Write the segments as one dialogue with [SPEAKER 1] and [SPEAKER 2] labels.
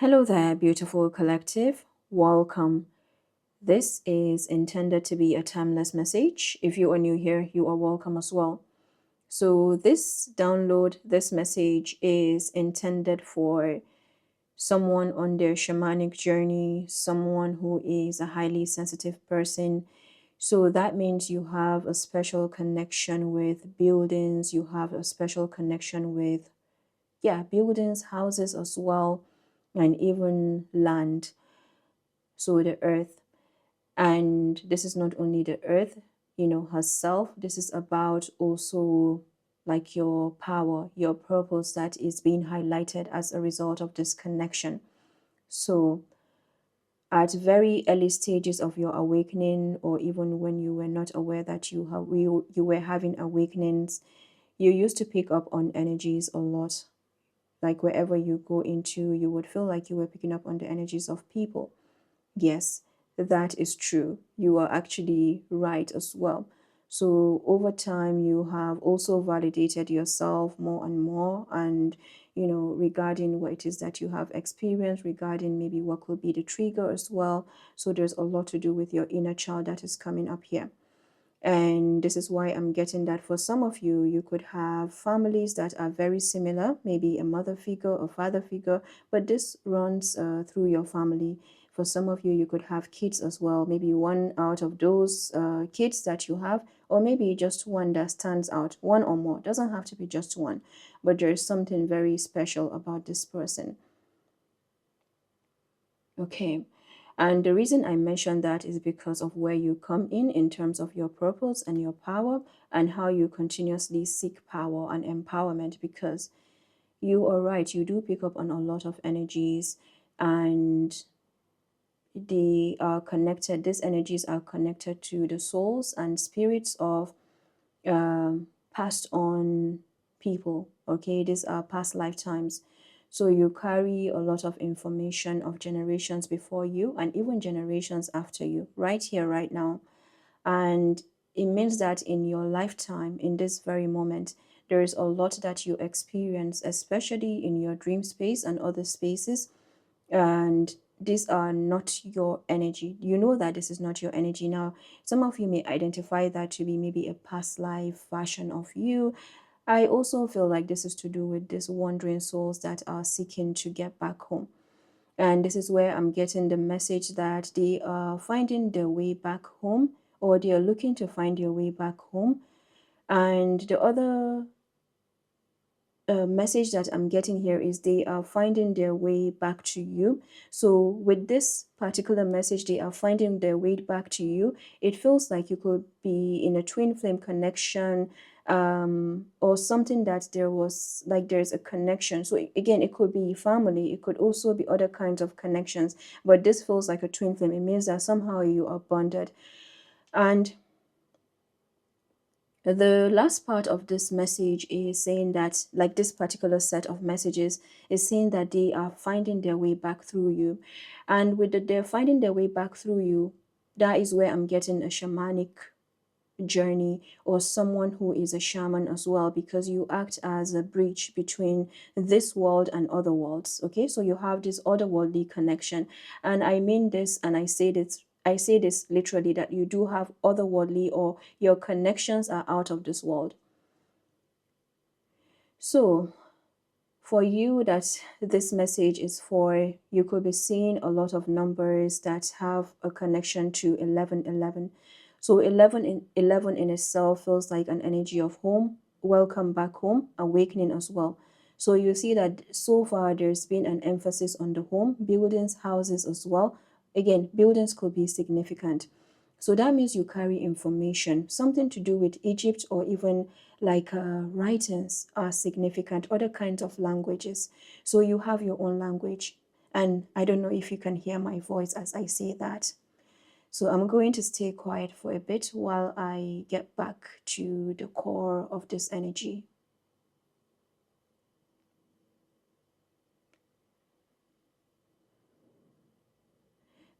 [SPEAKER 1] Hello there, beautiful collective. Welcome. This is intended to be a timeless message. If you are new here, you are welcome as well. So, this download, this message is intended for someone on their shamanic journey, someone who is a highly sensitive person. So, that means you have a special connection with buildings, you have a special connection with, buildings, houses as well, and even land, so the earth. And this is not only the earth, herself. This is about also like your power, your purpose that is being highlighted as a result of this connection. So at very early stages of your awakening, or even when you were not aware that you were having awakenings, you used to pick up on energies a lot. Like wherever you go into, you would feel like you were picking up on the energies of people. Yes, that is true. You are actually right as well. So over time, you have also validated yourself more and more, and regarding what it is that you have experienced, regarding maybe what could be the trigger as well. So there's a lot to do with your inner child that is coming up here. And this is why I'm getting that for some of you, you could have families that are very similar, maybe a mother figure or father figure, but this runs through your family. For some of you, you could have kids as well, maybe one out of those kids that you have, or maybe just one that stands out, one or more. Doesn't have to be just one, but there's something very special about this person. Okay. And the reason I mention that is because of where you come in terms of your purpose and your power, and how you continuously seek power and empowerment. Because you are right, you do pick up on a lot of energies, and they are connected. These energies are connected to the souls and spirits of passed on people. Okay, these are past lifetimes. So you carry a lot of information of generations before you and even generations after you, right here, right now. And it means that in your lifetime, in this very moment, there is a lot that you experience, especially in your dream space and other spaces. And these are not your energy. You know that this is not your energy. Now, some of you may identify that to be maybe a past life version of you. I also feel like this is to do with these wandering souls that are seeking to get back home. And this is where I'm getting the message that they are finding their way back home, or they are looking to find their way back home. And the other message that I'm getting here is they are finding their way back to you. So with this particular message, they are finding their way back to you. It feels like you could be in a twin flame connection, or something that there was like there's a connection. So again, it could be family, it could also be other kinds of connections, but this feels like a twin flame. It means that somehow you are bonded. And the last part of this message is saying that, like this particular set of messages is saying that they are finding their way back through you. And with they're finding their way back through you, that is where I'm getting a shamanic journey, or someone who is a shaman as well, because you act as a bridge between this world and other worlds. Okay, so you have this otherworldly connection. And I mean this, and I say this literally, that you do have otherworldly, or your connections are out of this world. So for you, that this message is for, you could be seeing a lot of numbers that have a connection to 1111. So 11 in itself feels like an energy of home, welcome back home, awakening as well. So you see that so far there's been an emphasis on the home, buildings, houses as well. Again, buildings could be significant. So that means you carry information, something to do with Egypt, or even like writings are significant, other kinds of languages. So you have your own language. And I don't know if you can hear my voice as I say that. So I'm going to stay quiet for a bit while I get back to the core of this energy.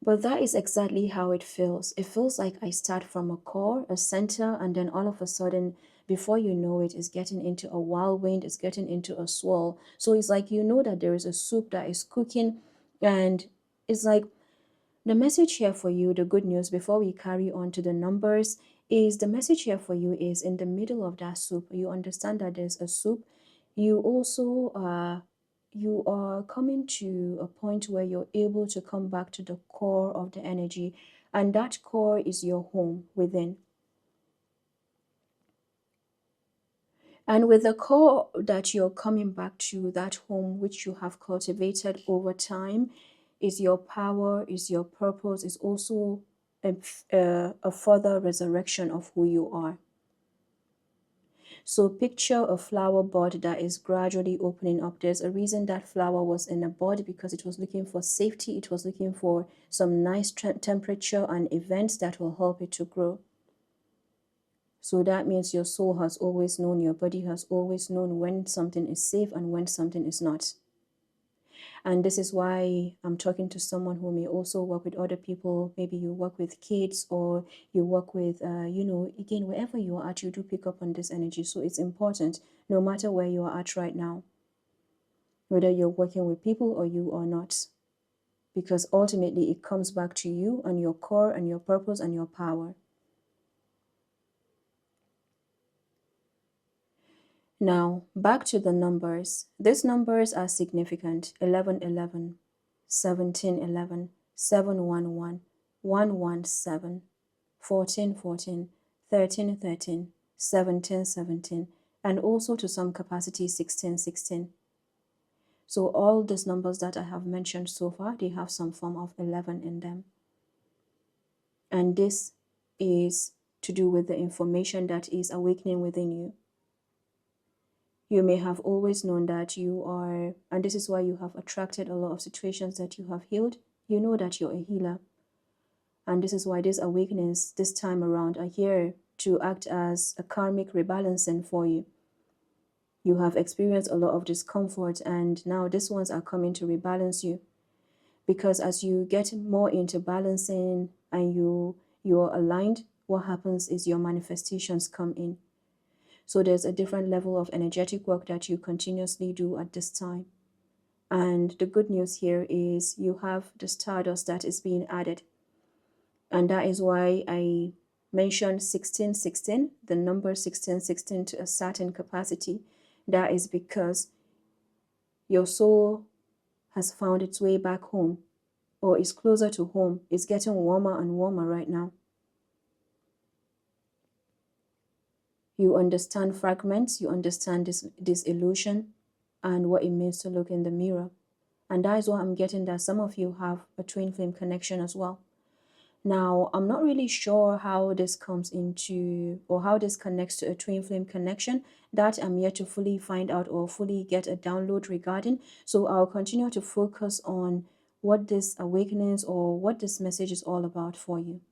[SPEAKER 1] But that is exactly how it feels. It feels like I start from a core, a center, and then all of a sudden, before you know it, it's getting into a whirlwind, it's getting into a swirl. So it's like you know that there is a soup that is cooking, And it's like the message here for you, the good news before we carry on to the numbers, is the message here for you is in the middle of that soup. You understand that there's a soup. You also you are coming to a point where you're able to come back to the core of the energy, and that core is your home within. And with the core that you're coming back to, that home which you have cultivated over time, is your power, is your purpose, is also a further resurrection of who you are. So picture a flower bud that is gradually opening up. There's a reason that flower was in a bud, because it was looking for safety. It was looking for some nice temperature and events that will help it to grow. So that means your soul has always known, your body has always known when something is safe and when something is not. And this is why I'm talking to someone who may also work with other people. Maybe you work with kids, or you work with, again, wherever you are at, you do pick up on this energy. So it's important, no matter where you are at right now, whether you're working with people or you are not, because ultimately it comes back to you and your core and your purpose and your power. Now, back to the numbers. These numbers are significant: 1111, 1711, 711, 117, 1414, 1313, 1717, and also to some capacity 1616. So all these numbers that I have mentioned so far, they have some form of 11 in them. And this is to do with the information that is awakening within you. You may have always known that you are, and this is why you have attracted a lot of situations that you have healed. You know that you're a healer. And this is why these awakenings this time around are here to act as a karmic rebalancing for you. You have experienced a lot of discomfort, and now these ones are coming to rebalance you. Because as you get more into balancing and you're aligned, what happens is your manifestations come in. So there's a different level of energetic work that you continuously do at this time. And the good news here is you have the stardust that is being added. And that is why I mentioned 1616, the number 1616, to a certain capacity. That is because your soul has found its way back home, or is closer to home. It's getting warmer and warmer right now. You understand fragments, you understand this illusion and what it means to look in the mirror. And that is what I'm getting, that some of you have a twin flame connection as well. Now, I'm not really sure how this comes into, or how this connects to a twin flame connection. That I'm yet to fully find out or fully get a download regarding. So I'll continue to focus on what this awakenings or what this message is all about for you.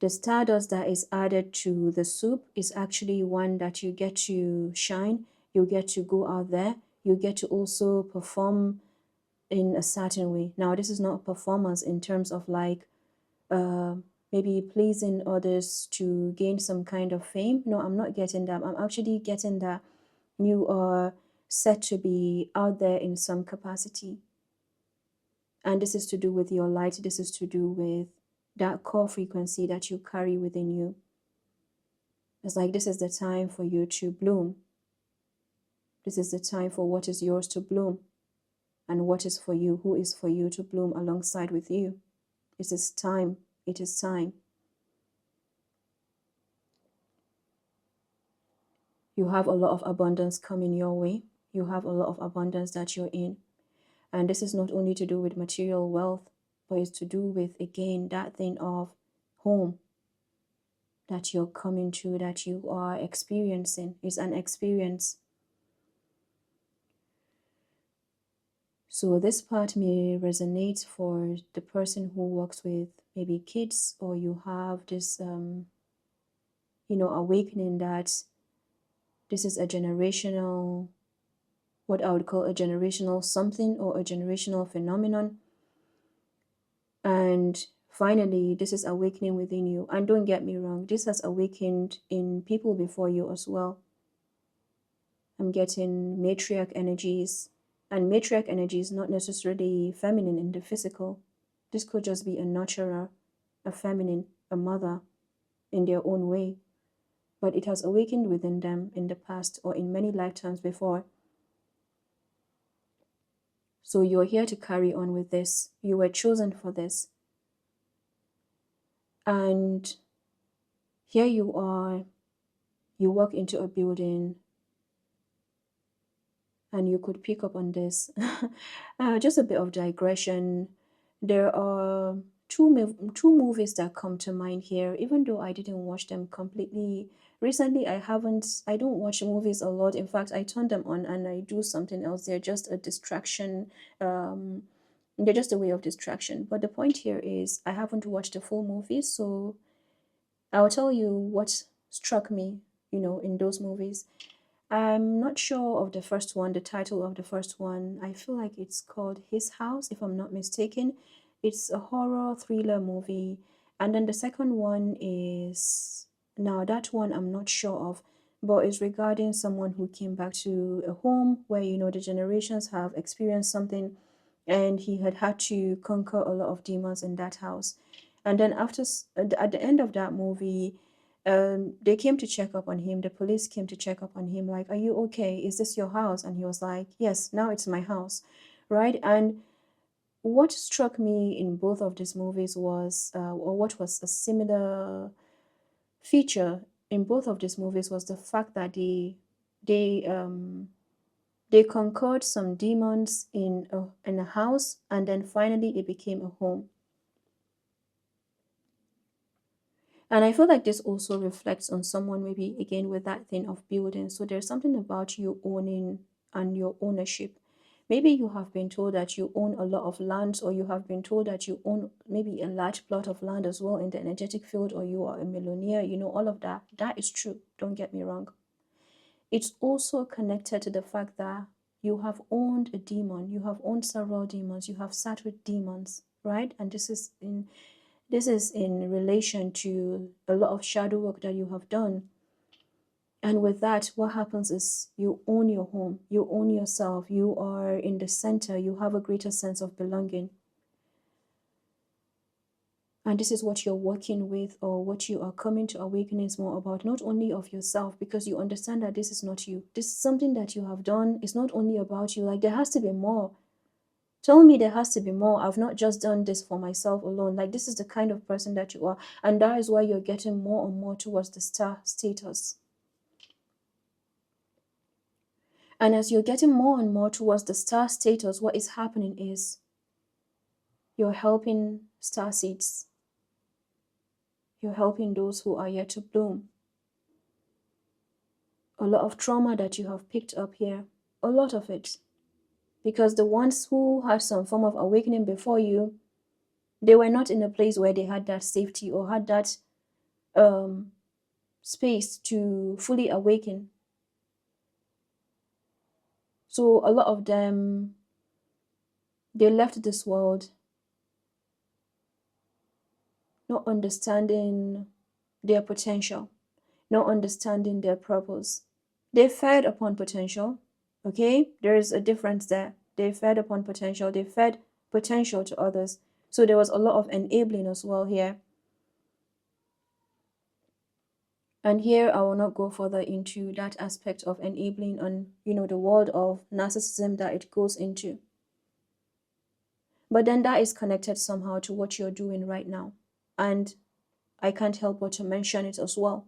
[SPEAKER 1] The stardust that is added to the soup is actually one that you get to shine, you get to go out there, you get to also perform in a certain way. Now, this is not performance in terms of like maybe pleasing others to gain some kind of fame. No, I'm not getting that. I'm actually getting that you are set to be out there in some capacity. And this is to do with your light. This is to do with that core frequency that you carry within you. It's like this is the time for you to bloom. This is the time for what is yours to bloom. And what is for you, who is for you to bloom alongside with you. It is time. It is time. You have a lot of abundance coming your way. You have a lot of abundance that you're in. And this is not only to do with material wealth, but it's to do with, again, that thing of home that you're coming to, that you are experiencing. It's an experience. So this part may resonate for the person who works with maybe kids, or you have this, awakening that this is a generational, what I would call a generational something or a generational phenomenon. And finally, this is awakening within you. And don't get me wrong, this has awakened in people before you as well. I'm getting matriarch energies. And matriarch energy is not necessarily feminine in the physical. This could just be a nurturer, a feminine, a mother in their own way. But it has awakened within them in the past or in many lifetimes before. So you're here to carry on with this. You were chosen for this. And here you are, you walk into a building and you could pick up on this. Just a bit of digression. There are two movies that come to mind here, even though I didn't watch them completely. Recently, I don't watch movies a lot. In fact, I turn them on and I do something else. They're just a distraction. They're just a way of distraction. But the point here is I haven't watched the full movie, so I'll tell you what struck me, in those movies. I'm not sure of the first one, the title of the first one. I feel like it's called His House, if I'm not mistaken. It's a horror thriller movie. And then the second one is, now that one I'm not sure of, but it's regarding someone who came back to a home where, the generations have experienced something and he had to conquer a lot of demons in that house. And then at the end of that movie, they came to check up on him. The police came to check up on him, like, "Are you okay? Is this your house?" And he was like, "Yes, now it's my house," right? And what struck me in both of these movies was, or what was a similar feature in both of these movies, was the fact that they conquered some demons in a house, and then finally it became a home. And I feel like this also reflects on someone, maybe again with that thing of building. So there's something about you owning and your ownership. Maybe you have been told that you own a lot of lands, or you have been told that you own maybe a large plot of land as well in the energetic field, or you are a millionaire, all of that. That is true. Don't get me wrong. It's also connected to the fact that you have owned a demon, you have owned several demons, you have sat with demons, right? And this is in relation to a lot of shadow work that you have done. And with that, what happens is you own your home, you own yourself, you are in the center, you have a greater sense of belonging. And this is what you're working with, or what you are coming to awakening is more about, not only of yourself, because you understand that this is not you. This is something that you have done. It's not only about you. Like, there has to be more. Tell me there has to be more. I've not just done this for myself alone. Like, this is the kind of person that you are. And that is why you're getting more and more towards the star status. And as you're getting more and more towards the star status, what is happening is you're helping star seeds. You're helping those who are yet to bloom. A lot of trauma that you have picked up here, a lot of it. Because the ones who had some form of awakening before you, they were not in a place where they had that safety or had that space to fully awaken. So a lot of them, they left this world not understanding their potential, not understanding their purpose. They fed upon potential, okay? There is a difference there. They fed upon potential. They fed potential to others. So there was a lot of enabling as well here. And here I will not go further into that aspect of enabling on, the world of narcissism that it goes into. But then that is connected somehow to what you're doing right now. And I can't help but to mention it as well.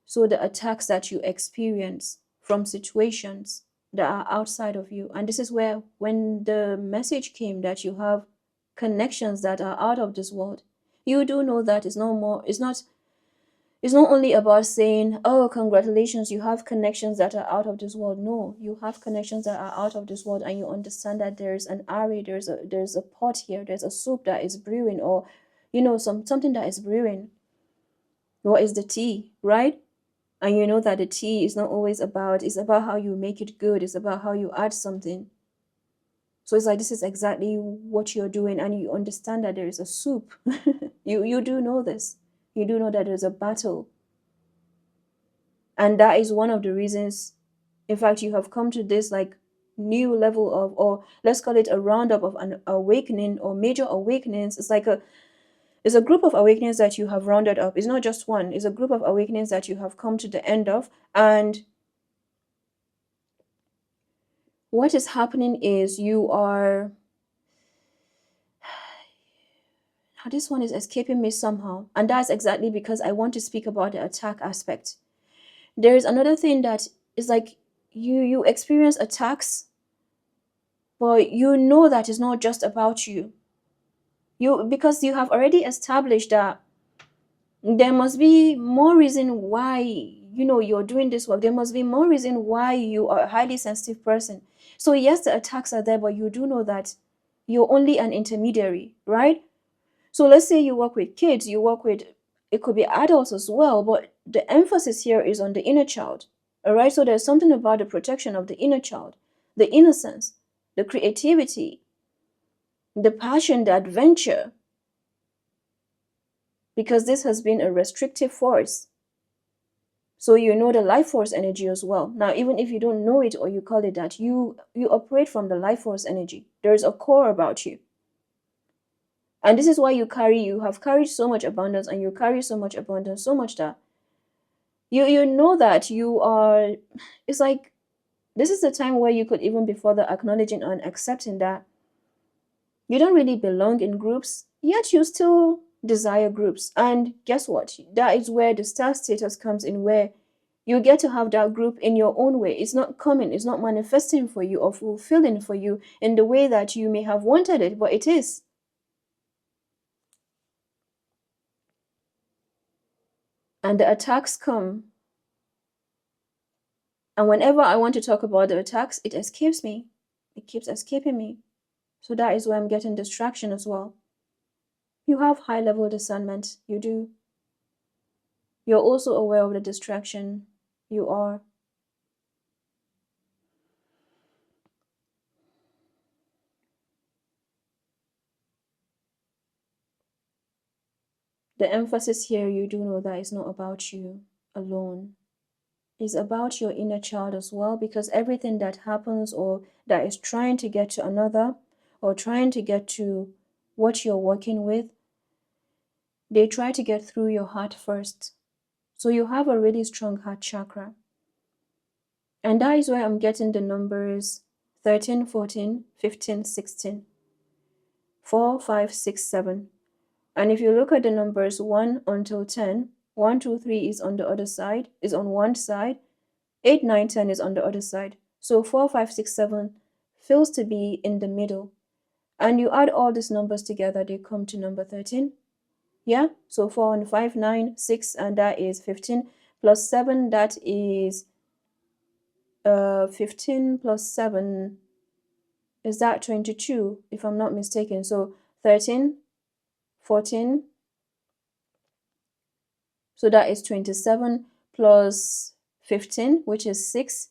[SPEAKER 1] So the attacks that you experience from situations that are outside of you. And this is where, when the message came that you have connections that are out of this world, you do know that it's not only about saying, "Oh, congratulations, you have connections that are out of this world." No, you have connections that are out of this world, and you understand that there's an array, there's a pot here, there's a soup that is brewing, or something that is brewing. What is the tea, right? And you know that the tea is not always it's about how you make it good, it's about how you add something. So it's like, this is exactly what you're doing, and you understand that there is a soup. you do know this. You do know that there's a battle. And that is one of the reasons, in fact, you have come to this like new level of, or let's call it a roundup of an awakening or major awakenings. It's a group of awakenings that you have rounded up. It's not just one, it's a group of awakenings that you have come to the end of. And what is happening is you are, this one is escaping me somehow, and that's exactly because I want to speak about the attack aspect. There is another thing that is like you experience attacks, but you know that it's not just about you. Because you have already established that there must be more reason why you're doing this work. There must be more reason why you are a highly sensitive person. So yes, the attacks are there, but you do know that you're only an intermediary, right? So let's say you work with kids, it could be adults as well, but the emphasis here is on the inner child. All right, so there's something about the protection of the inner child, the innocence, the creativity, the passion, the adventure, because this has been a restrictive force. So you know the life force energy as well. Now, even if you don't know it or you call it that, you operate from the life force energy. There's a core about you. And this is why you have carried so much abundance, and you carry so much abundance, so much that you know that you are, it's like, this is the time where you could even be further acknowledging and accepting that you don't really belong in groups, yet you still desire groups. And guess what? That is where the star status comes in, where you get to have that group in your own way. It's not coming, it's not manifesting for you or fulfilling for you in the way that you may have wanted it, but it is. And the attacks come. And whenever I want to talk about the attacks, it escapes me. It keeps escaping me. So that is where I'm getting distraction as well. You have high level discernment. You do. You're also aware of the distraction. You are. The emphasis here, you do know that it's not about you alone. It's about your inner child as well, because everything that happens or that is trying to get to another or trying to get to what you're working with, they try to get through your heart first. So you have a really strong heart chakra. And that is where I'm getting the numbers 13, 14, 15, 16, 4, 5, 6, 7. And if you look at the numbers 1 until 10, 1, 2, 3 is on the other side, is on one side, 8, 9, 10 is on the other side. So 4, 5, 6, 7 feels to be in the middle. And you add all these numbers together, they come to number 13. Yeah, so 4 and 5, 9, 6, and that is 15, plus 7, that is 15 plus 7, is that 22, if I'm not mistaken. So 13, 14, so that is 27, plus 15, which is 6,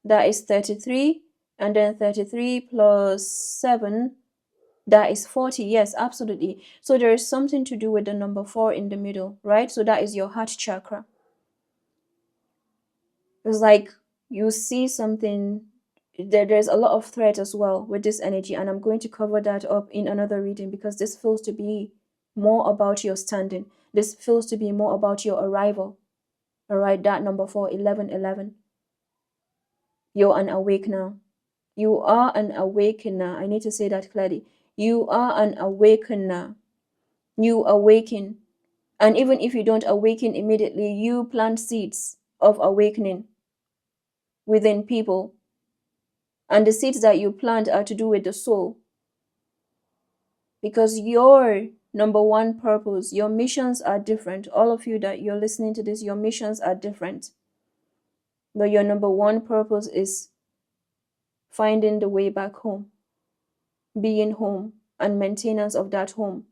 [SPEAKER 1] that is 33, and then 33 plus 7, that is 40. Yes, absolutely. So there is something to do with the number 4 in the middle, right? So that is your heart chakra. It's like you see something, there's a lot of threat as well with this energy, and I'm going to cover that up in another reading, because this feels to be more about your standing. This feels to be more about your arrival. All right, that number 4, 11, 11. You're an awakener. You are an awakener. I need to say that clearly. You are an awakener. You awaken. And even if you don't awaken immediately, you plant seeds of awakening within people. And the seeds that you plant are to do with the soul. Because your number one purpose, your missions are different. All of you that you're listening to this, your missions are different. But your number one purpose is finding the way back home, being home, and maintenance of that home.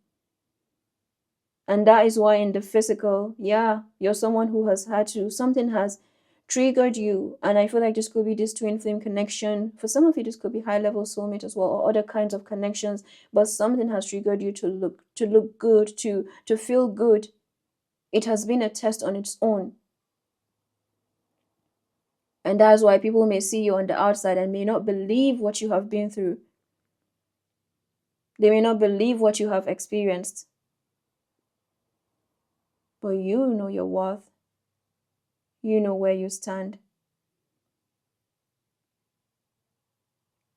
[SPEAKER 1] And that is why in the physical, yeah, you're someone who has had to, something has triggered you. And I feel like this could be this twin flame connection. For some of you, this could be high level soulmate as well, or other kinds of connections. But something has triggered you to look good, to feel good. It has been a test on its own. And that's why people may see you on the outside and may not believe what you have been through. They may not believe what you have experienced. But you know your worth. You know where you stand.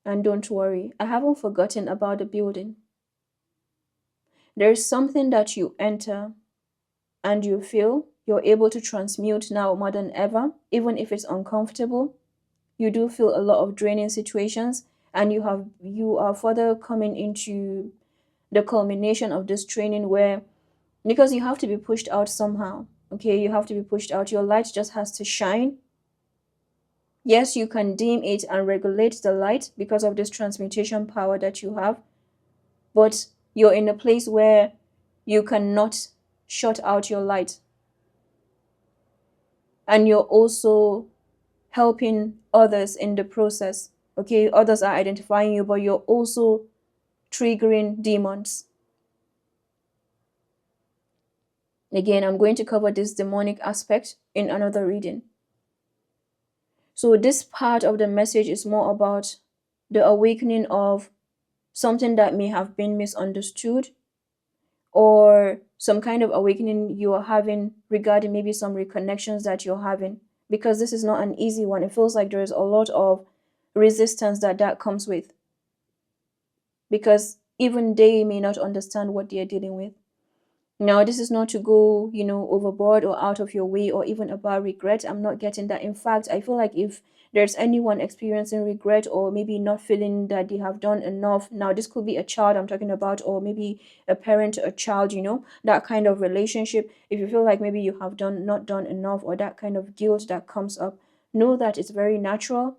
[SPEAKER 1] And don't worry, I haven't forgotten about the building. There's something that you enter and you feel you're able to transmute now more than ever, even if it's uncomfortable. You do feel a lot of draining situations, and you are further coming into the culmination of this training where, because you have to be pushed out somehow. Okay, you have to be pushed out. Your light just has to shine. Yes, you can dim it and regulate the light because of this transmutation power that you have, but you're in a place where you cannot shut out your light. And you're also helping others in the process. Okay, others are identifying you, but you're also triggering demons. Again, I'm going to cover this demonic aspect in another reading. So this part of the message is more about the awakening of something that may have been misunderstood, or some kind of awakening you are having regarding maybe some reconnections that you're having, because this is not an easy one. It feels like there is a lot of resistance that comes with, because even they may not understand what they are dealing with. Now, this is not to go, overboard or out of your way or even about regret. I'm not getting that. In fact, I feel like if there's anyone experiencing regret or maybe not feeling that they have done enough, now this could be a child I'm talking about, or maybe a parent to a child, that kind of relationship. If you feel like maybe you have not done enough, or that kind of guilt that comes up, know that it's very natural,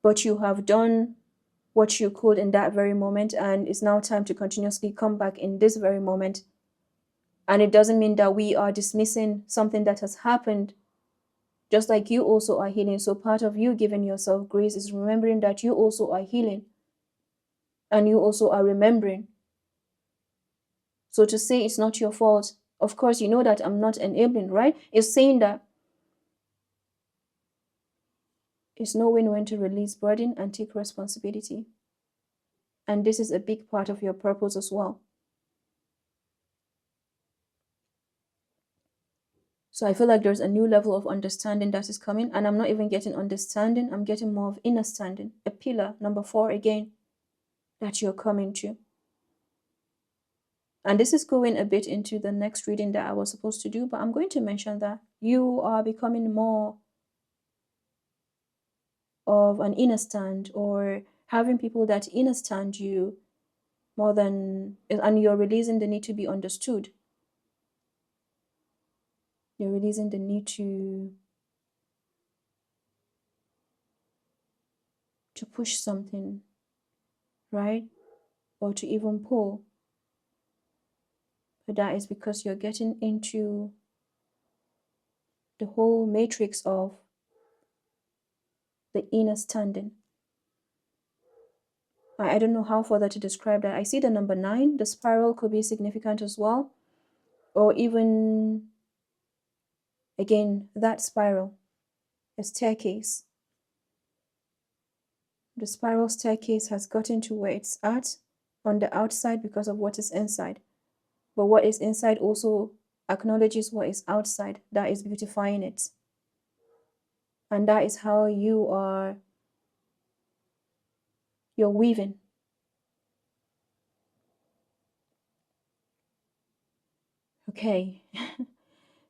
[SPEAKER 1] but you have done what you could in that very moment, and it's now time to continuously come back in this very moment. And it doesn't mean that we are dismissing something that has happened, just like you also are healing. So part of you giving yourself grace is remembering that you also are healing and you also are remembering. So to say it's not your fault, of course, you know that I'm not enabling, right? It's saying that it's knowing when to release burden and take responsibility. And this is a big part of your purpose as well. So I feel like there's a new level of understanding that is coming, and I'm not even getting understanding, I'm getting more of inner standing, a pillar, number 4 again, that you're coming to. And this is going a bit into the next reading that I was supposed to do, but I'm going to mention that you are becoming more of an inner stand, or having people that inner stand you more than, and you're releasing the need to be understood. You're releasing the need to push something, right? Or to even pull. But that is because you're getting into the whole matrix of the inner standing. I don't know how further to describe that. I see the number 9, the spiral could be significant as well. Or even, again, that spiral, a staircase. The spiral staircase has gotten to where it's at on the outside because of what is inside. But what is inside also acknowledges what is outside. That is beautifying it. And that is how you're weaving. Okay.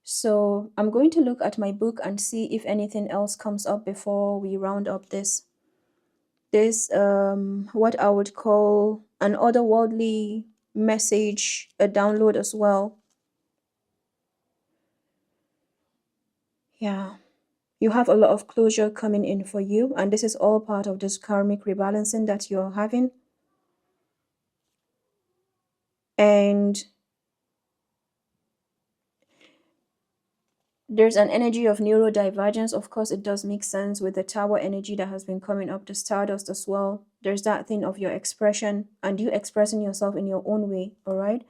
[SPEAKER 1] So I'm going to look at my book and see if anything else comes up before we round up this what I would call an otherworldly message, a download as well. Yeah, you have a lot of closure coming in for you, and this is all part of this karmic rebalancing that you're having. And there's an energy of neurodivergence. Of course, it does make sense with the tower energy that has been coming up, the stardust as well. There's that thing of your expression and you expressing yourself in your own way, all right?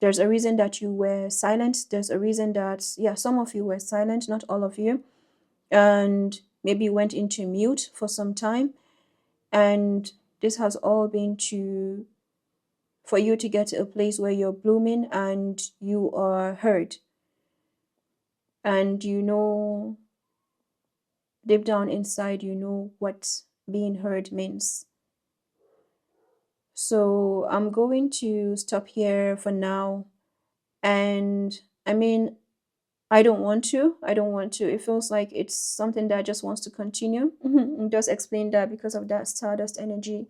[SPEAKER 1] There's a reason that you were silent. There's a reason that, yeah, some of you were silent, not all of you, and maybe went into mute for some time. And this has all been for you to get to a place where you're blooming and you are heard. And you know, deep down inside, you know what being heard means. So I'm going to stop here for now. And I mean, I don't want to. I don't want to. It feels like it's something that just wants to continue. Just explain that because of that stardust energy.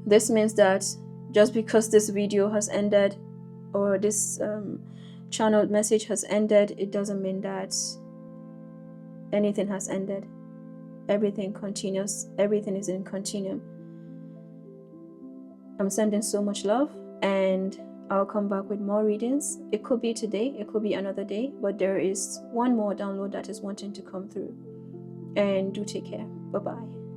[SPEAKER 1] This means that just because this video has ended, or this channeled message has ended, it doesn't mean that anything has ended. Everything continues. Everything is in continuum. I'm sending so much love, and I'll come back with more readings. It could be today, it could be another day, but there is one more download that is wanting to come through. And do take care. Bye-bye.